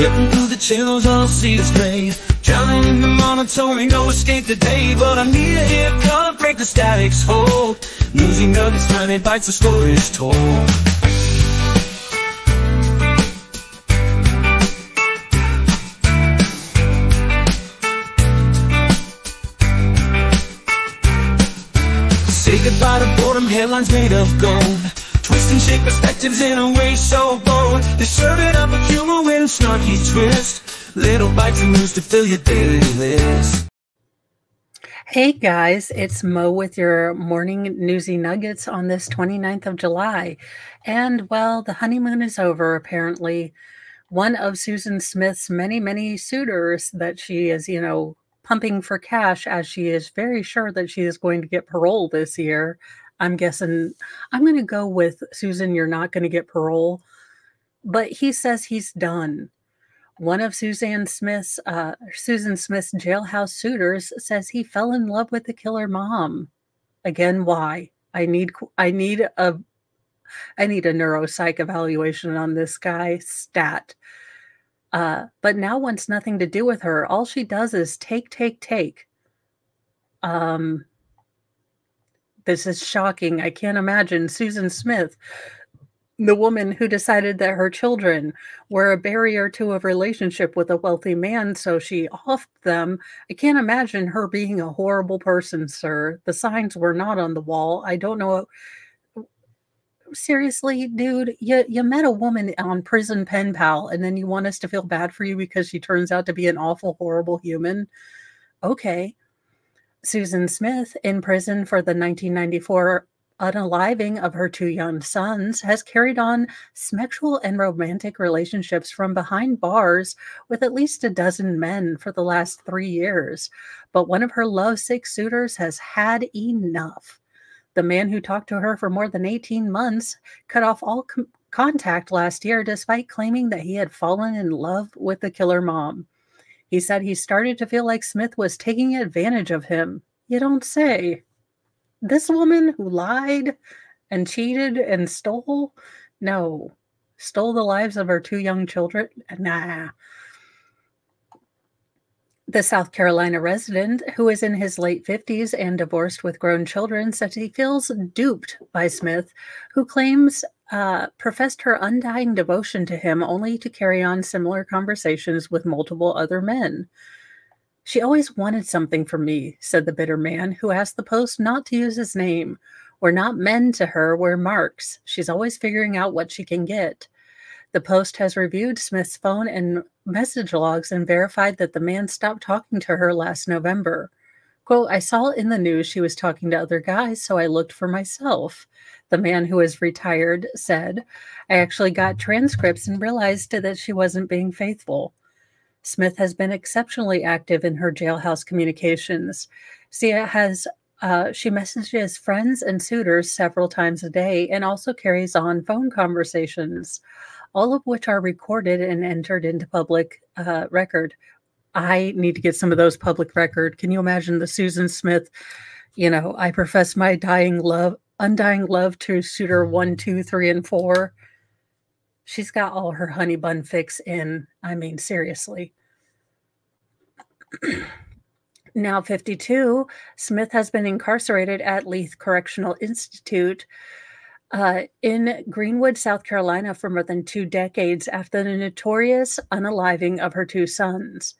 Flipping through the channels, all I see is gray. Drowning in the monotone, no escape today. But I need a haircut, break the static's hold. Newsy Nuggets time, it bites, the score is told. Say goodbye to boredom, headlines made of gold. Twist and shake perspectives in a way so bold. They serve it up with humor with a snarky twist. Little bites of news to fill your daily list. Hey guys, it's Mo with your morning Newsy Nuggets on this 29th of July. And well, the honeymoon is over apparently. One of Susan Smith's many suitors that she is, pumping for cash, as she is very sure that she is going to get parole this year. I'm guessing I'm going to go with Susan, you're not going to get parole. But he says he's done. One of Susan Smith's jailhouse suitors says he fell in love with the killer mom. Again, why? I need a neuropsych evaluation on this guy. Stat. But now wants nothing to do with her. All she does is take. This is shocking. I can't imagine Susan Smith, the woman who decided that her children were a barrier to a relationship with a wealthy man, so she offed them. I can't imagine her being a horrible person, sir. The signs were not on the wall. I don't know. Seriously, dude, you met a woman on Prison Pen Pal, and then you want us to feel bad for you because she turns out to be an awful, horrible human? Okay. Susan Smith, in prison for the 1994 unaliving of her two young sons, has carried on sexual and romantic relationships from behind bars with at least a dozen men for the last 3 years. But one of her lovesick suitors has had enough. The man who talked to her for more than 18 months cut off all contact last year, despite claiming that he had fallen in love with the killer mom. He said he started to feel like Smith was taking advantage of him. You don't say. This woman who lied and cheated and stole? No. Stole the lives of her two young children? Nah. The South Carolina resident, who is in his late 50s and divorced with grown children, says he feels duped by Smith, who claims professed her undying devotion to him only to carry on similar conversations with multiple other men. She always wanted something from me, said the bitter man, who asked the Post not to use his name. We're not men to her, we're marks. She's always figuring out what she can get. The Post has reviewed Smith's phone and message logs and verified that the man stopped talking to her last November. Quote, I saw in the news she was talking to other guys, so I looked for myself. The man who is retired said, I actually got transcripts and realized that she wasn't being faithful. Smith has been exceptionally active in her jailhouse communications. She messages friends and suitors several times a day and also carries on phone conversations, all of which are recorded and entered into public record. I need to get some of those public record. Can you imagine the Susan Smith, I profess my undying love to suitor 1, 2, 3, and 4. She's got all her honey bun fix in. I mean, seriously. Now 52, Smith has been incarcerated at Leith Correctional Institute in Greenwood, South Carolina for more than 2 decades after the notorious unaliving of her two sons.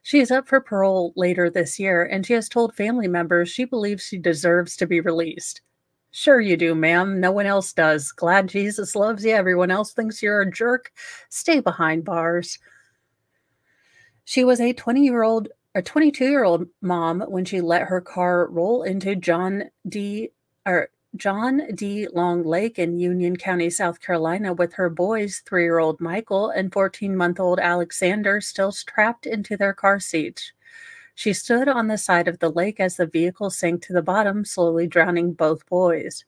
She is up for parole later this year, and she has told family members she believes she deserves to be released. Sure you do, ma'am. No one else does. Glad Jesus loves you. Everyone else thinks you're a jerk. Stay behind bars. She was a 22-year-old mom when she let her car roll into John D. Long Lake in Union County, South Carolina, with her boys, 3-year-old Michael and 14-month-old Alexander, still strapped into their car seats. She stood on the side of the lake as the vehicle sank to the bottom, slowly drowning both boys.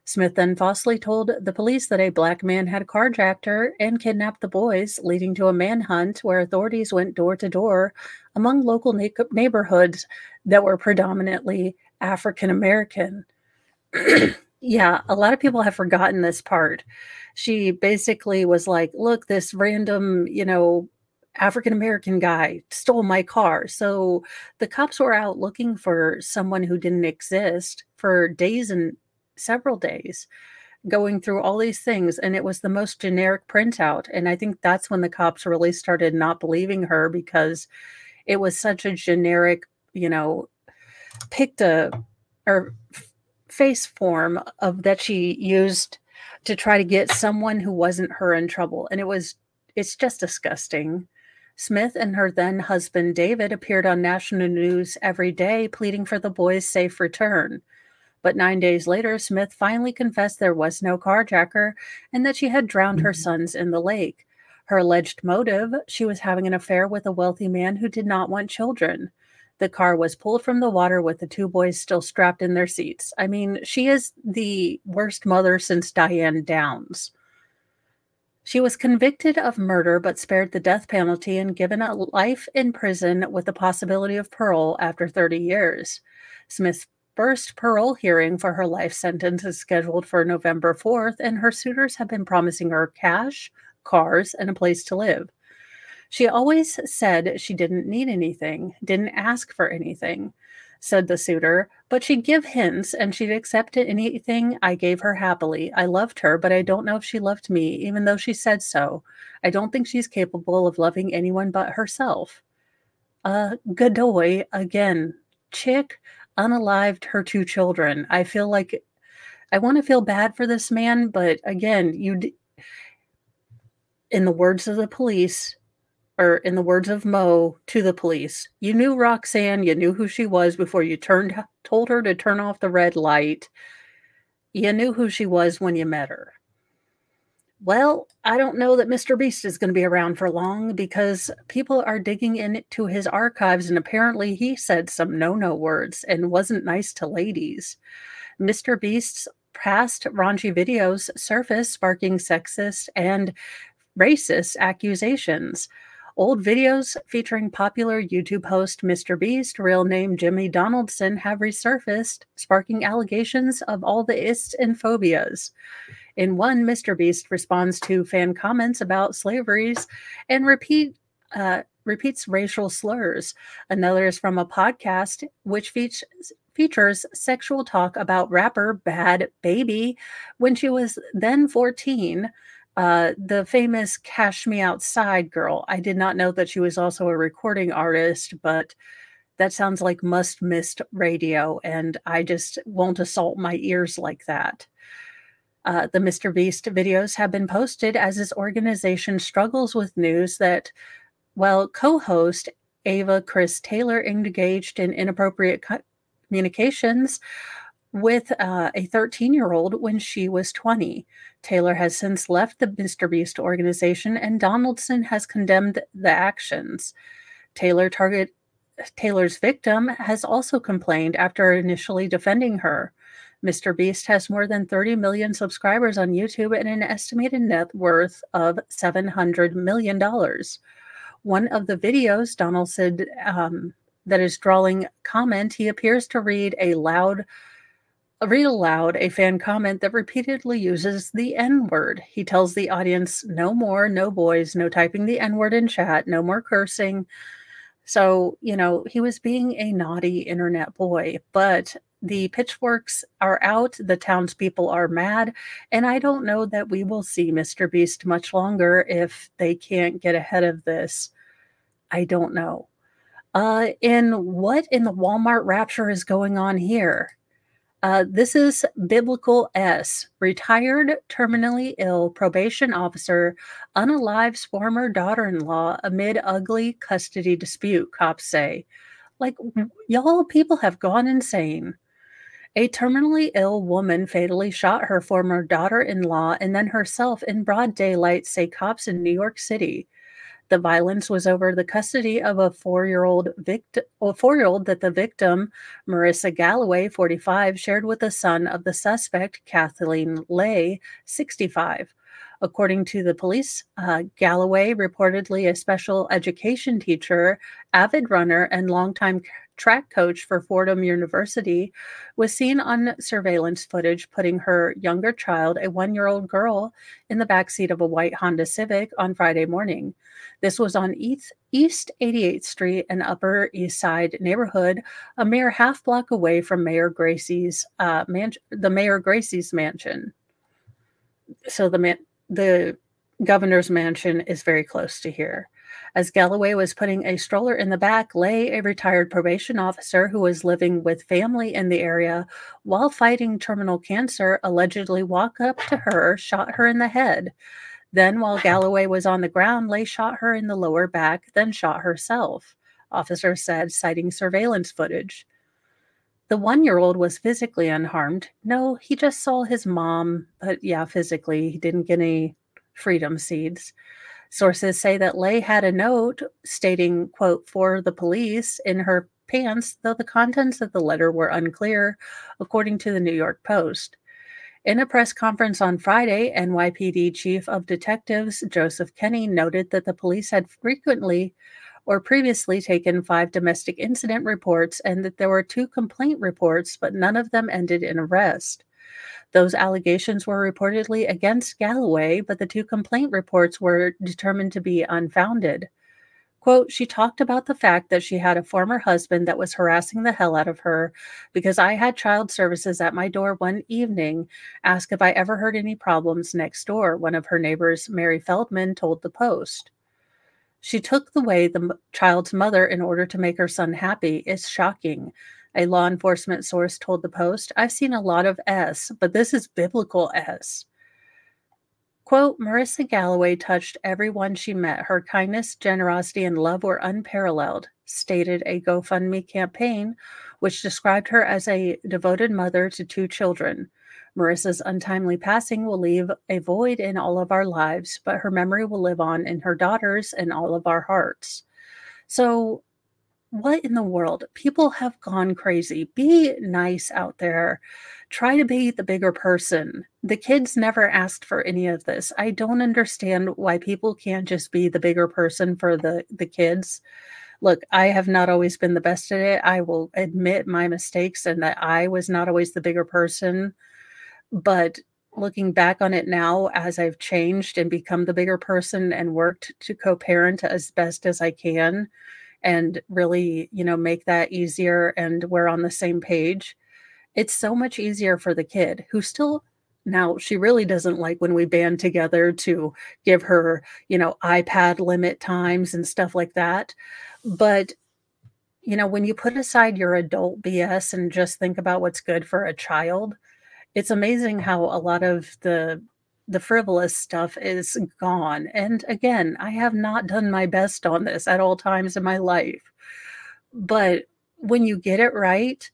Smith then falsely told the police that a black man had carjacked her and kidnapped the boys, leading to a manhunt where authorities went door to door among local neighborhoods that were predominantly African American. Yeah, a lot of people have forgotten this part. She basically was like, look, this random, African-American guy stole my car. So the cops were out looking for someone who didn't exist for days and several days, going through all these things, and it was the most generic printout. And I think that's when the cops really started not believing her, because it was such a generic, picked a or face form of that she used to try to get someone who wasn't her in trouble. And it's just disgusting. Smith and her then husband David appeared on national news every day pleading for the boys' safe return. But 9 days later, Smith finally confessed there was no carjacker and that she had drowned her sons in the lake. Her alleged motive: she was having an affair with a wealthy man who did not want children. The car was pulled from the water with the two boys still strapped in their seats. I mean, she is the worst mother since Diane Downs. She was convicted of murder but spared the death penalty and given a life in prison with the possibility of parole after 30 years. Smith's first parole hearing for her life sentence is scheduled for November 4th, and her suitors have been promising her cash, cars, and a place to live. She always said she didn't need anything, didn't ask for anything, said the suitor, but she'd give hints and she'd accept anything I gave her happily. I loved her, but I don't know if she loved me, even though she said so. I don't think she's capable of loving anyone but herself. Godoy, again, chick unalived her two children. I feel like I want to feel bad for this man, but again, in the words of the police, or in the words of Mo to the police, you knew Roxanne, you knew who she was before you told her to turn off the red light. You knew who she was when you met her. Well, I don't know that Mr. Beast is going to be around for long, because people are digging into his archives, and apparently he said some no-no words and wasn't nice to ladies. Mr. Beast's past raunchy videos surfaced, sparking sexist and racist accusations. Old videos featuring popular YouTube host Mr. Beast, real name Jimmy Donaldson, have resurfaced, sparking allegations of all the ists and phobias. In one, Mr. Beast responds to fan comments about slaveries and repeats racial slurs. Another is from a podcast which features sexual talk about rapper Bad Baby when she was then 14. The famous Cash Me Outside girl. I did not know that she was also a recording artist, but that sounds like must-missed radio, and I just won't assault my ears like that. The Mr. Beast videos have been posted as his organization struggles with news that, while co-host Ava Chris Taylor engaged in inappropriate communications with a 13-year-old when she was 20. Taylor has since left the Mr. Beast organization, and Donaldson has condemned the actions. Taylor's victim has also complained after initially defending her. Mr. Beast has more than 30 million subscribers on YouTube and an estimated net worth of $700 million. One of the videos, Donaldson, that is drawing comment, he appears to read aloud a fan comment that repeatedly uses the N-word. He tells the audience, no more, no boys, no typing the N-word in chat, no more cursing. So, he was being a naughty internet boy, but the pitchforks are out, the townspeople are mad, and I don't know that we will see Mr. Beast much longer if they can't get ahead of this. I don't know. In the Walmart rapture is going on here? This is Biblical S, retired terminally ill probation officer, unalives former daughter-in-law amid ugly custody dispute, cops say. Like, y'all, people have gone insane. A terminally ill woman fatally shot her former daughter-in-law and then herself in broad daylight, say cops in New York City. The violence was over the custody of a 4-year-old that the victim, Marissa Galloway, 45, shared with the son of the suspect, Kathleen Lay, 65. According to the police, Galloway, reportedly a special education teacher, avid runner, and longtime track coach for Fordham University, was seen on surveillance footage putting her younger child, a 1-year-old girl, in the backseat of a white Honda Civic on Friday morning. This was on East 88th Street, an Upper East Side neighborhood, a mere half block away from Mayor Gracie's Mayor Gracie's mansion. So the governor's mansion is very close to here. As Galloway was putting a stroller in the back, lay a retired probation officer who was living with family in the area while fighting terminal cancer, allegedly walked up to her, shot her in the head. Then, while Galloway was on the ground, Lay shot her in the lower back, then shot herself, officers said, citing surveillance footage. The 1-year-old was physically unharmed. No, he just saw his mom, but yeah, physically, he didn't get any freedom seeds. Sources say that Lay had a note stating, quote, "for the police" in her pants, though the contents of the letter were unclear, according to the New York Post. In a press conference on Friday, NYPD Chief of Detectives Joseph Kenney noted that the police had previously taken 5 domestic incident reports and that there were 2 complaint reports, but none of them ended in arrest. Those allegations were reportedly against Galloway, but the 2 complaint reports were determined to be unfounded. Quote, "She talked about the fact that she had a former husband that was harassing the hell out of her because I had child services at my door one evening, asked if I ever heard any problems next door," one of her neighbors, Mary Feldman, told the Post. "She took away the child's mother in order to make her son happy. It's shocking," a law enforcement source told the Post. "I've seen a lot of S, but this is biblical S." Quote, "Marissa Galloway touched everyone she met. Her kindness, generosity, and love were unparalleled," stated a GoFundMe campaign, which described her as a devoted mother to 2 children. "Marissa's untimely passing will leave a void in all of our lives, but her memory will live on in her daughters and all of our hearts." So, what in the world? People have gone crazy. Be nice out there. Try to be the bigger person. The kids never asked for any of this. I don't understand why people can't just be the bigger person for the kids. Look, I have not always been the best at it. I will admit my mistakes and that I was not always the bigger person. But looking back on it now, as I've changed and become the bigger person and worked to co-parent as best as I can, and really, make that easier and we're on the same page, it's so much easier for the kid who still, now she really doesn't like when we band together to give her, iPad limit times and stuff like that. But, when you put aside your adult BS and just think about what's good for a child, it's amazing how a lot of the frivolous stuff is gone. And again, I have not done my best on this at all times in my life. But when you get it right,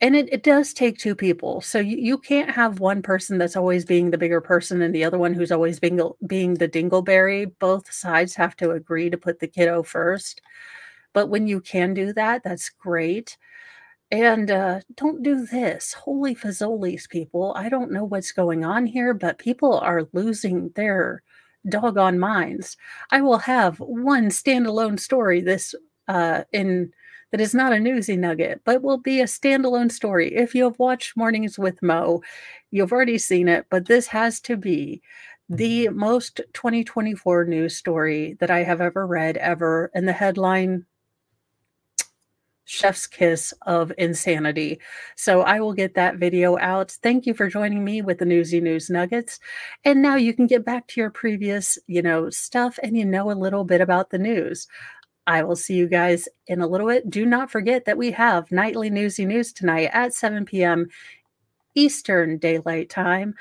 and it does take 2 people. So you can't have one person that's always being the bigger person and the other one who's always being the dingleberry. Both sides have to agree to put the kiddo first. But when you can do that, that's great. And don't do this. Holy fazoli's, people. I don't know what's going on here, but people are losing their doggone minds. I will have one standalone story that is not a Newsy Nugget, but will be a standalone story. If you have watched Mornings with Mo, you've already seen it, but this has to be the most 2024 news story that I have ever read, ever. And the headline, chef's kiss of insanity. So I will get that video out. Thank you for joining me with the Newsy News Nuggets. And now you can get back to your previous, stuff and a little bit about the news. I will see you guys in a little bit. Do not forget that we have nightly Newsy News tonight at 7 p.m. Eastern Daylight Time.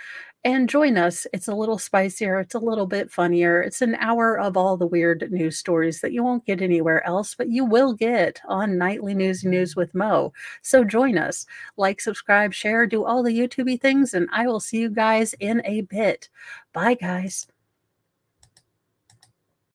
And join us. It's a little spicier. It's a little bit funnier. It's an hour of all the weird news stories that you won't get anywhere else, but you will get on Nightly Newsy News with Mo. So join us. Like, subscribe, share, do all the YouTubey things, and I will see you guys in a bit. Bye, guys.